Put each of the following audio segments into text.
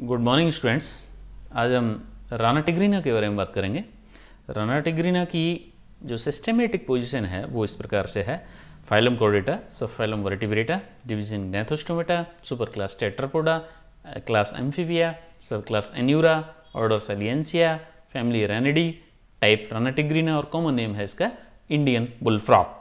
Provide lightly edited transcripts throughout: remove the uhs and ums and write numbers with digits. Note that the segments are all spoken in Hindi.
Good morning students. आज हम राना टिग्रीना के बारे में बात करेंगे। राना टिग्रीना की जो सिस्टेमेटिक पोजीशन है वो इस प्रकार से है: phylum Chordata, sub phylum Vertebrata, division Gnathostomata, super class Tetrapoda, class Amphibia, sub class Anura, order Salientia, family Ranidae, type Rana tigrina और कॉमन नेम है इसका इंडियन बुलफ्रॉग।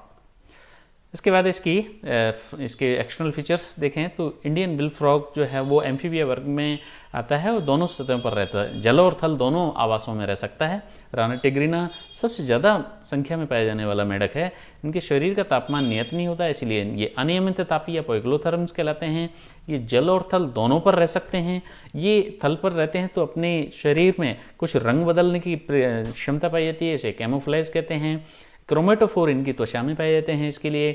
इसके बाद इसके एक्सटर्नल फीचर्स देखें तो इंडियन बुलफ्रॉग जो है वो एम्फीबिया वर्ग में आता है और दोनों सतहों पर रहता है, जल और थल दोनों आवासों में रह सकता है। राना टिग्रीना सबसे ज़्यादा संख्या में पाया जाने वाला मेढक है। इनके शरीर का तापमान नियत नहीं होता, इसलिए ये अनियमित तापी या पोइक्लोथर्म्स कहलाते हैं। ये जल और थल दोनों पर रह सकते हैं। ये थल पर रहते हैं तो अपने शरीर में कुछ रंग बदलने की क्षमता पाई जाती है, इसे कैमोफ्लेज कहते हैं। क्रोमेटोफोर इनकी त्वचा में पाए जाते हैं। इसके लिए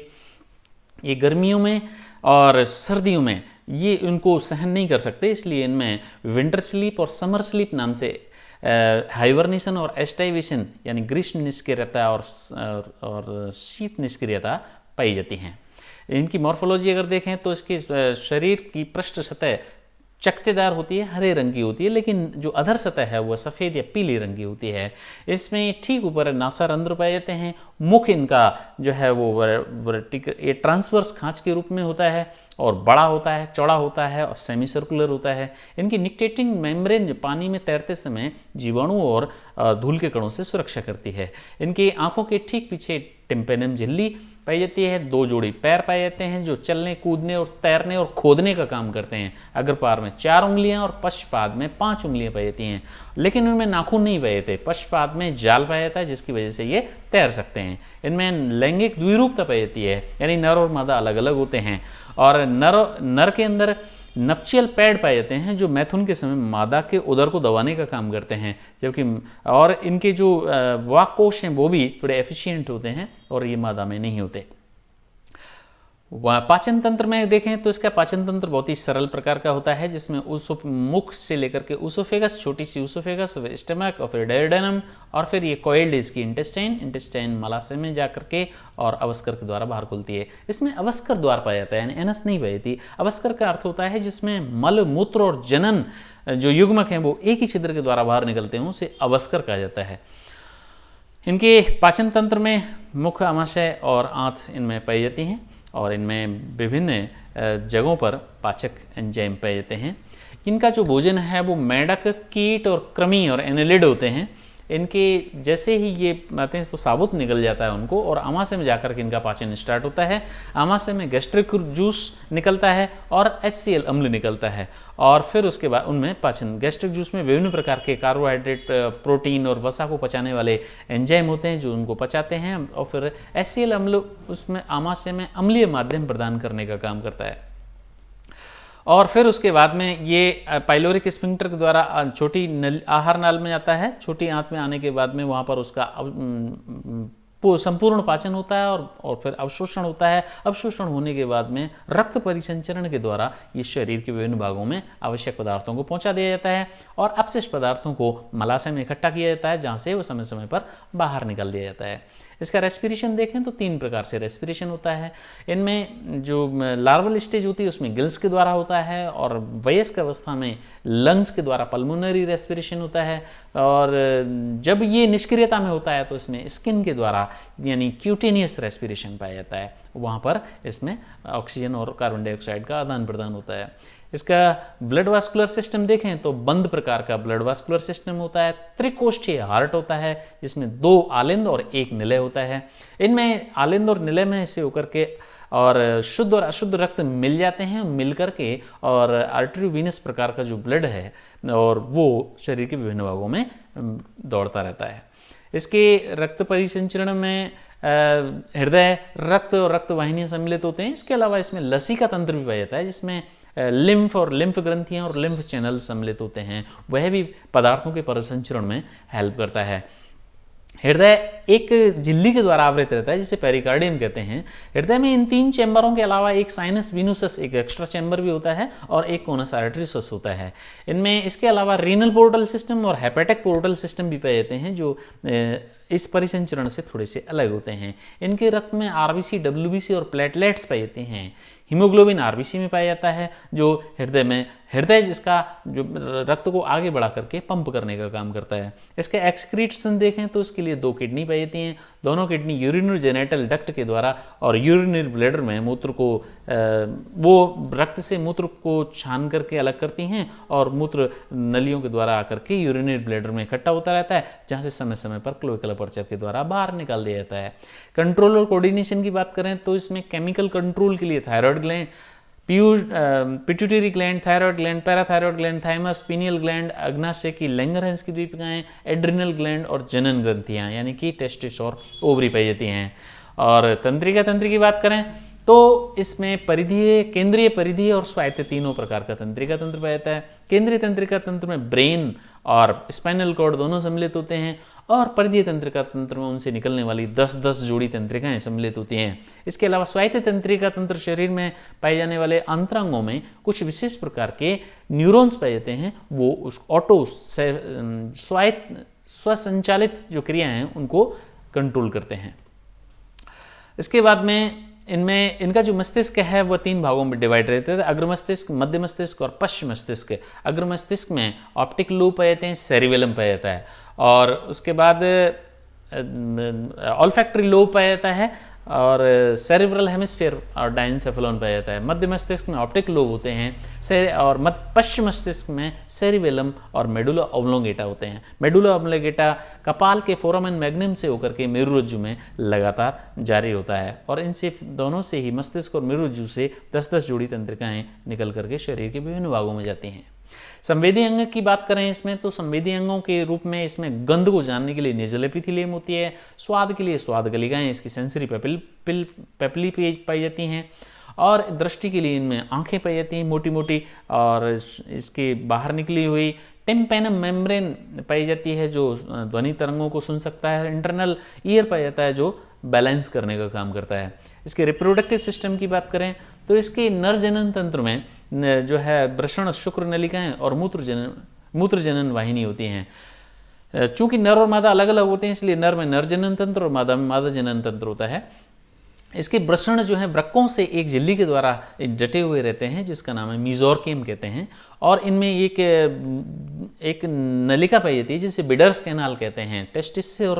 ये गर्मियों में और सर्दियों में ये उनको सहन नहीं कर सकते, इसलिए इनमें विंटर स्लीप और समर स्लीप नाम से हाइबरनेशन और एस्टाइवेशन यानी ग्रीष्म निष्क्रियता और शीत निष्क्रियता पाई जाती हैं। इनकी मॉर्फोलॉजी अगर देखें तो इसके शरीर की पृष्ठ सतह चकतेदार होती है, हरे रंग की होती है, लेकिन जो अधर सतह है वह सफ़ेद या पीली रंग की होती है। इसमें ठीक ऊपर नासा रंध्र पाए जाते हैं। मुख इनका जो है वो ये ट्रांसवर्स खांच के रूप में होता है और बड़ा होता है, चौड़ा होता है और सेमी सर्कुलर होता है। इनकी निक्टेटिंग मेम्ब्रेन जो पानी में तैरते समय जीवाणु और धूल के कणों से सुरक्षा करती है। इनकी आंखों के ठीक पीछे टिम्पेनम झिल्ली पाई जाती है। 2 जोड़ी पैर पाए जाते हैं जो चलने, कूदने और तैरने और खोदने का काम करते हैं। अग्रपार में 4 उंगलियां और पश्चपाद में 5 उंगलियां पाई जाती हैं, लेकिन इनमें नाखून नहीं पाए जाते। पश्चपाद में जाल पाया जाता है जिसकी वजह से ये तैर सकते हैं। इनमें लैंगिक द्विरूपता पाई जाती है, यानी नर और मादा अलग अलग होते हैं। और नर के अंदर नप्चियल पैड पाए जाते हैं जो मैथुन के समय मादा के उदर को दबाने का काम करते हैं, जबकि और इनके जो वाक कोश हैं वो भी थोड़े एफिशिएंट होते हैं और ये मादा में नहीं होते। पाचन तंत्र में देखें तो इसका पाचन तंत्र बहुत ही सरल प्रकार का होता है, जिसमें मुख से लेकर के ऊसोफेगस, छोटी सी ऊसोफेगस, स्टमक और फिर डायडेनम और फिर ये कॉइल्ड इसकी इंटेस्टाइन मलाशय में जाकर के और अवस्कर के द्वारा बाहर खुलती है। इसमें अवस्कर द्वार पाया जाता है, यानी एनस नहीं पाई जाती। अवस्कर का अर्थ होता है जिसमें मल, मूत्र और जनन जो युग्मक हैं वो एक ही छिद्र के द्वारा बाहर निकलते हैं, उसे अवस्कर कहा जाता है। इनके पाचन तंत्र में मुख, आमाशय और आंत इनमें पाई जाती हैं और इनमें विभिन्न जगहों पर पाचक एंजाइम पाए जाते हैं। इनका जो भोजन है वो मेढक, कीट और कृमि और एनेलिड होते हैं। इनके जैसे ही ये आते हैं तो साबुत निकल जाता है उनको और आमाशय में जाकर के इनका पाचन स्टार्ट होता है। आमाशय में गैस्ट्रिक जूस निकलता है और HCl अम्ल निकलता है और फिर उसके बाद उनमें पाचन, गैस्ट्रिक जूस में विभिन्न प्रकार के कार्बोहाइड्रेट, प्रोटीन और वसा को पचाने वाले एंजाइम होते हैं जो उनको पचाते हैं और फिर HCl अम्ल उसमें आमाशय में अम्लीय माध्यम प्रदान करने का काम करता है। और फिर उसके बाद में ये पाइलोरिक स्फिंक्टर के द्वारा छोटी आहार नाल में जाता है। छोटी आंत में आने के बाद में वहाँ पर उसका संपूर्ण पाचन होता है और फिर अवशोषण होता है। अवशोषण होने के बाद में रक्त परिसंचरण के द्वारा ये शरीर के विभिन्न भागों में आवश्यक पदार्थों को पहुंचा दिया जाता है और अपशिष्ट पदार्थों को मलाशय में इकट्ठा किया जाता है, जहाँ से वो समय समय पर बाहर निकाल दिया जाता है। इसका रेस्पिरेशन देखें तो 3 प्रकार से रेस्पिरेशन होता है। इनमें जो लार्वल स्टेज होती है उसमें गिल्स के द्वारा होता है और वयस्क अवस्था में लंग्स के द्वारा पल्मोनरी रेस्पिरेशन होता है और जब ये निष्क्रियता में होता है तो इसमें स्किन के द्वारा यानी क्यूटेनियस रेस्पिरेशन पाया जाता है। वहाँ पर इसमें ऑक्सीजन और कार्बन डाइऑक्साइड का आदान प्रदान होता है। इसका ब्लड वास्कुलर सिस्टम देखें तो बंद प्रकार का ब्लड वास्कुलर सिस्टम होता है। त्रिकोष्ठीय हार्ट होता है जिसमें 2 आलिंद और 1 निलय होता है। इनमें आलिंद और निलय में से होकर के और शुद्ध और अशुद्ध रक्त मिल जाते हैं, मिल करके और आर्टरीवेनस प्रकार का जो ब्लड है और वो शरीर के विभिन्न भागों में दौड़ता रहता है। इसके रक्त परिसंचरण में हृदय, रक्त और रक्त वाहिनियाँ सम्मिलित होते हैं। इसके अलावा इसमें लसिका तंत्र भी पाया जाता है जिसमें लिम्फ और लिम्फ ग्रंथियाँ और लिम्फ चैनल सम्मिलित होते हैं, वह भी पदार्थों के परिसंचरण में हेल्प करता है। हृदय एक झिल्ली के द्वारा आवृत रहता है जिसे पेरिकार्डियम कहते हैं। हृदय में इन 3 चैम्बरों के अलावा एक साइनस विनुसस, एक एक्स्ट्रा चैम्बर भी होता है और एक कोनस आर्टरीसस होता है। इनमें इसके अलावा रीनल पोर्टल सिस्टम और हेपेटिक पोर्टल सिस्टम भी पाए जाते हैं जो इस परिसंचरण से थोड़े से अलग होते हैं। इनके रक्त में RBC, WBC और प्लेटलेट्स पाए जाते हैं। हीमोग्लोबिन आरबीसी में पाया जाता है, जो हृदय जिसका जो रक्त को आगे बढ़ा करके पंप करने का काम करता है। इसके एक्सक्रीशन देखें तो इसके लिए 2 किडनी पाई जाती हैं। दोनों किडनी यूरिनरी जेनेटल डक्ट के द्वारा और यूरिनरी ब्लैडर में मूत्र को वो रक्त से मूत्र को छान करके अलग करती हैं और मूत्र नलियों के द्वारा आकर के यूरिनरी ब्लैडर में इकट्ठा होता रहता है, जहाँ से समय समय पर क्लोएकल अपर्चर के द्वारा बाहर निकाल दिया जाता है। कंट्रोल और कोऑर्डिनेशन की बात करें तो इसमें केमिकल कंट्रोल के लिए thyroid gland, pituitary gland, thyroid gland, parathyroid gland, thymus, pineal gland, अग्नाशय की लैंगरहैंस की द्वीपिकाएं, एड्रिनल ग्लैंड और जनन ग्रंथियां यानी कि टेस्टिस और ओवरी पाई जाती हैं। और तंत्रिका तंत्र की बात करें तो इसमें परिधीय, केंद्रीय परिधीय और स्वायत्त तीनों प्रकार का तंत्रिका तंत्र पाया जाता है। केंद्रीय तंत्रिका तंत्र में ब्रेन और स्पाइनल कॉर्ड दोनों सम्मिलित होते हैं और परिधीय तंत्रिका तंत्र में उनसे निकलने वाली 10-10 जोड़ी तंत्रिकाएं सम्मिलित होती हैं। इसके अलावा स्वायत्त तंत्रिका तंत्र शरीर में पाए जाने वाले अंतरंगों में कुछ विशेष प्रकार के न्यूरॉन्स पाए जाते हैं, वो उस ऑटो स्वसंचालित जो क्रियाएं हैं उनको कंट्रोल करते हैं। इसके बाद में इनका जो मस्तिष्क है वह 3 भागों में डिवाइड रहते हैं, अग्र मस्तिष्क, मध्य मस्तिष्क और पश्चिम मस्तिष्क। अग्र मस्तिष्क में ऑप्टिक लोब पाए जाते हैं, सेरिबेलम पाया जाता है और उसके बाद ऑल्फैक्टरी लोब पाया जाता है और सेरिब्रल हेमिस्फीयर और डायनसेफेलॉन पाया जाता है। मध्य मस्तिष्क में ऑप्टिक लोब होते हैं और पश्चिम मस्तिष्क में सेरिबेलम और मेडुला ऑब्लोंगेटा होते हैं। मेडुला ऑब्लोंगेटा कपाल के फोरामेन मैग्नम से होकर के मेरुरज्जु में लगातार जारी होता है और इनसे दोनों से ही मस्तिष्क और मेरुरज्जु से 10-10 जोड़ी तंत्रिकाएं निकल करके शरीर के विभिन्न भागों में जाती हैं। संवेदी अंग की बात करें इसमें तो संवेदी अंगों के रूप में इसमें गंध को जानने के लिए नेजल एपिथेलियम होती है, स्वाद के लिए स्वाद गलिकाएं, इसकी सेंसरी पेपिली पाई जाती हैं और दृष्टि के लिए इनमें आंखें पाई जाती हैं मोटी मोटी और इसके बाहर निकली हुई टिम्पैनम मेम्ब्रेन पाई जाती है जो ध्वनि तरंगों को सुन सकता है। इंटरनल ईयर पाया जाता है जो बैलेंस करने का काम करता है। इसके रिप्रोडक्टिव सिस्टम की बात करें तो इसके नर जनन तंत्र में जो है वृषण, शुक्र नलिकाएं और मूत्र जनन वाहिनी होती हैं। चूंकि नर और मादा अलग अलग होते हैं इसलिए नर में नर जनन तंत्र और मादा में मादा जनन तंत्र होता है। इसके वृषण जो है वृक्कों से एक झिल्ली के द्वारा जटे हुए रहते हैं जिसका नाम है मीजोरकेम कहते हैं और इनमें एक नलिका पाई जाती है जिसे बिडर्स कैनाल कहते हैं, टेस्टिस से और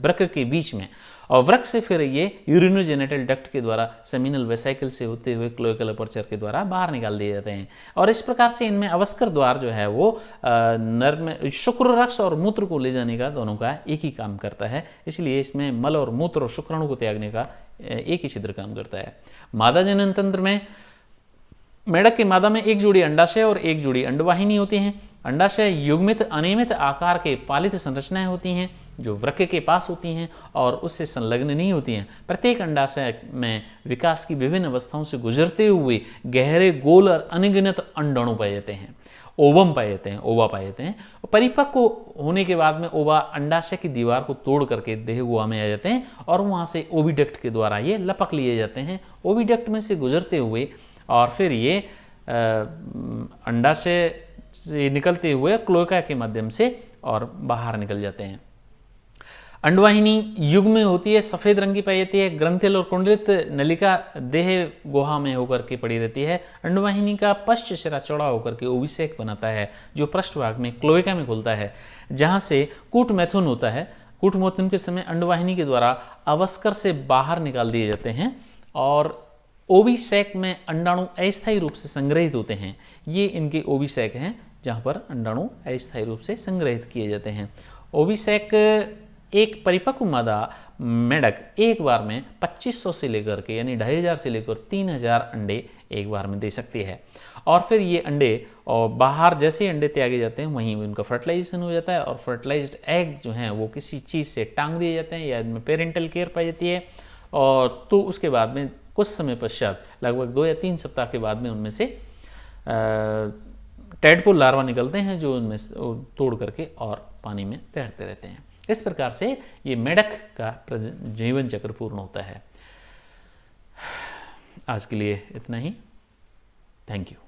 वृक्क के बीच में, और वृक्क से फिर ये यूरिनरी जेनेटल डक्ट के द्वारा सेमिनल वेसिकल से होते हुए क्लोएकल अपर्चर के द्वारा बाहर निकाल दिए जाते हैं। और इस प्रकार से इनमें अवस्कर द्वार जो है वो नर में शुक्र रस और मूत्र को ले जाने का दोनों का एक ही काम करता है, इसलिए इसमें मल और मूत्र और शुक्राणु को त्यागने का एक ही छिद्र काम करता है। मादा जनन तंत्र में मेढक के मादा में एक जोड़ी अंडाशय और एक जोड़ी अंडवाहिनी होती हैं। अंडाशय युग्मित अनियमित आकार के पालित संरचनाएं होती हैं जो वृक्क के पास होती हैं और उससे संलग्न नहीं होती हैं। प्रत्येक अंडाशय में विकास की विभिन्न अवस्थाओं से गुजरते हुए गहरे गोल और अनगिनत अंडाणु पाए जाते हैं, ओवम पाए जाते हैं, ओवा पाए जाते हैं। परिपक्व होने के बाद में ओवा अंडाशय की दीवार को तोड़ करके देह गुहा में आ जाते हैं और वहाँ से ओविडक्ट के द्वारा ये लपक लिए जाते हैं। ओविडक्ट में से गुजरते हुए और फिर ये अंडाशय से निकलते हुए क्लोएका के माध्यम से और बाहर निकल जाते हैं। अंडवाहिनी युग में होती है, सफ़ेद रंग की पाई जाती है। ग्रंथिल और कुंडलित नलिका देह गुहा में होकर के पड़ी रहती है। अंडवाहिनी का पश्च सिरा चौड़ा होकर के ओविसेक बनाता है जो पृष्ठभाग में क्लोएका में खुलता है जहाँ से कूट मैथुन होता है। कूट मैथुन के समय अंडवाहिनी के द्वारा अवस्कर से बाहर निकाल दिए जाते हैं और ओविसेक में अंडाणु अस्थायी रूप से संग्रहित होते हैं। ये इनके ओविसेक हैं जहाँ पर अंडाणु अस्थायी रूप से संग्रहित किए जाते हैं। ओविसेक एक परिपक्व मादा मेढक एक बार में 2500 से लेकर के यानी 2500 से लेकर 3000 अंडे एक बार में दे सकती है और फिर ये अंडे और बाहर जैसे अंडे त्यागे जाते हैं वहीं उनका फर्टिलाइजेशन हो जाता है और फर्टिलाइज्ड एग जो हैं वो किसी चीज़ से टांग दिए जाते हैं या इनमें पेरेंटल केयर पाई जाती है और तो उसके बाद में कुछ समय पश्चात लगभग 2 या 3 सप्ताह के बाद में उनमें से टैडपोल लार्वा निकलते हैं जो उनमें तोड़ करके और पानी में तैरते रहते हैं। इस प्रकार से ये मेढक का जीवन चक्र पूर्ण होता है। आज के लिए इतना ही। Thank you.